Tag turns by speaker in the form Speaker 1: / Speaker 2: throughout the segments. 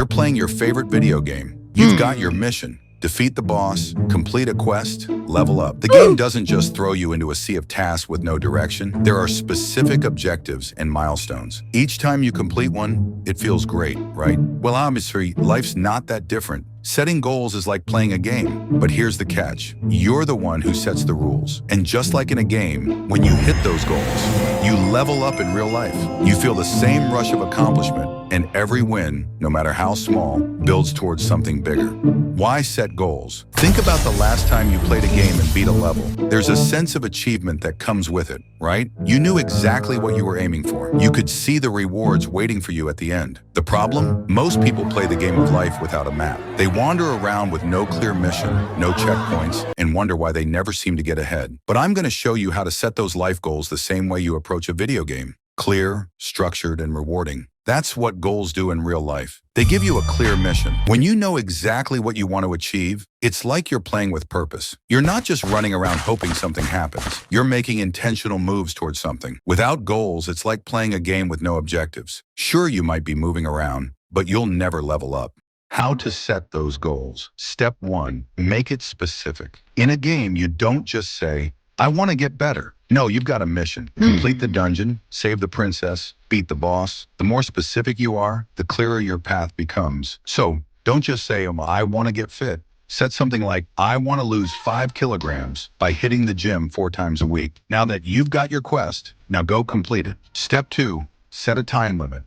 Speaker 1: You're playing your favorite video game. You've got your mission. Defeat the boss, complete a quest, level up. The game doesn't just throw you into a sea of tasks with no direction. There are specific objectives and milestones. Each time you complete one, it feels great, right? Well, obviously, life's not that different. Setting goals is like playing a game, but here's the catch. You're the one who sets the rules. And just like in a game, when you hit those goals, you level up in real life. You feel the same rush of accomplishment, and every win, no matter how small, builds towards something bigger. Why set goals? Think about the last time you played a game and beat a level. There's a sense of achievement that comes with it, right? You knew exactly what you were aiming for. You could see the rewards waiting for you at the end. The problem? Most people play the game of life without a map. They wander around with no clear mission, no checkpoints, and wonder why they never seem to get ahead. But I'm going to show you how to set those life goals the same way you approach a video game. Clear, structured, and rewarding. That's what goals do in real life. They give you a clear mission. When you know exactly what you want to achieve, it's like you're playing with purpose. You're not just running around hoping something happens. You're making intentional moves towards something. Without goals, it's like playing a game with no objectives. Sure, you might be moving around, but you'll never level up. How to set those goals. Step 1, make it specific. In a game, you don't just say, I want to get better. No, you've got a mission. Complete the dungeon, save the princess, beat the boss. The more specific you are, the clearer your path becomes. So don't just say, I want to get fit. Set something like, I want to lose 5 kilograms by hitting the gym 4 times a week. Now that you've got your quest, now go complete it. Step 2, set a time limit.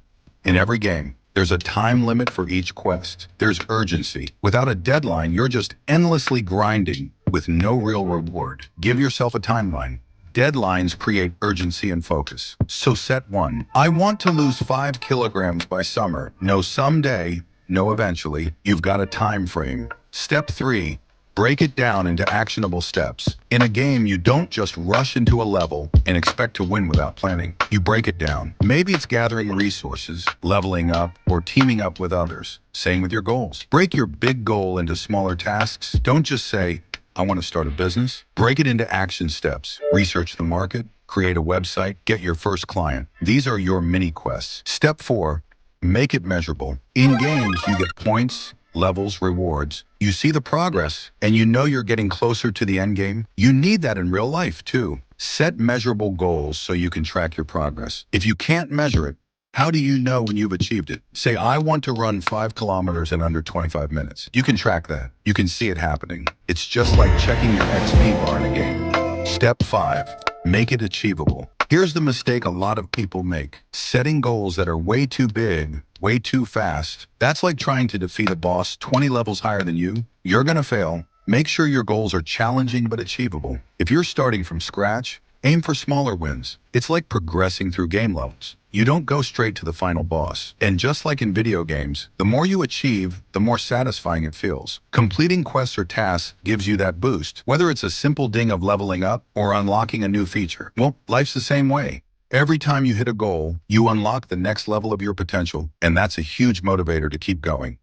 Speaker 1: In every game, there's a time limit for each quest. There's urgency. Without a deadline, you're just endlessly grinding with no real reward. Give yourself a timeline. Deadlines create urgency and focus. So set 1. I want to lose 5 kilograms by summer. No someday, no eventually. You've got a time frame. Step 3. Break it down into actionable steps. In a game, you don't just rush into a level and expect to win without planning. You break it down. Maybe it's gathering resources, leveling up, or teaming up with others. Same with your goals. Break your big goal into smaller tasks. Don't just say, I want to start a business. Break it into action steps. Research the market, create a website, get your first client. These are your mini quests. Step 4, make it measurable. In games, you get points, levels, rewards. You see the progress, and you know you're getting closer to the end game. You need that in real life, too. Set measurable goals so you can track your progress. If you can't measure it, how do you know when you've achieved it? Say, I want to run 5 kilometers in under 25 minutes. You can track that. You can see it happening. It's just like checking your XP bar in a game. Step 5, make it achievable. Here's the mistake a lot of people make. Setting goals that are way too big, way too fast. That's like trying to defeat a boss 20 levels higher than you. You're gonna fail. Make sure your goals are challenging but achievable. If you're starting from scratch, aim for smaller wins. It's like progressing through game levels. You don't go straight to the final boss. And just like in video games, the more you achieve, the more satisfying it feels. Completing quests or tasks gives you that boost, whether it's a simple ding of leveling up or unlocking a new feature. Well, life's the same way. Every time you hit a goal, you unlock the next level of your potential, and that's a huge motivator to keep going.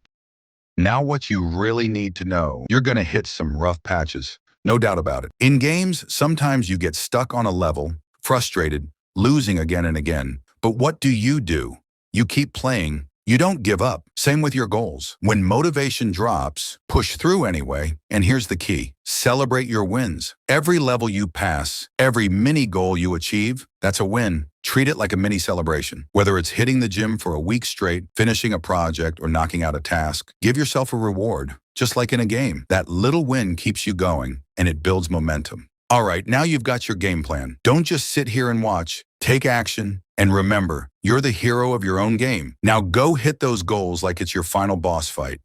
Speaker 1: Now what you really need to know, you're gonna hit some rough patches. No doubt about it. In games, sometimes you get stuck on a level, frustrated, losing again and again. But what do? You keep playing. You don't give up. Same with your goals. When motivation drops, push through anyway. And here's the key. Celebrate your wins. Every level you pass, every mini goal you achieve, that's a win. Treat it like a mini celebration. Whether it's hitting the gym for a week straight, finishing a project, or knocking out a task, give yourself a reward. Just like in a game, that little win keeps you going, and it builds momentum. All right, now you've got your game plan. Don't just sit here and watch. Take action, and remember, you're the hero of your own game. Now go hit those goals like it's your final boss fight.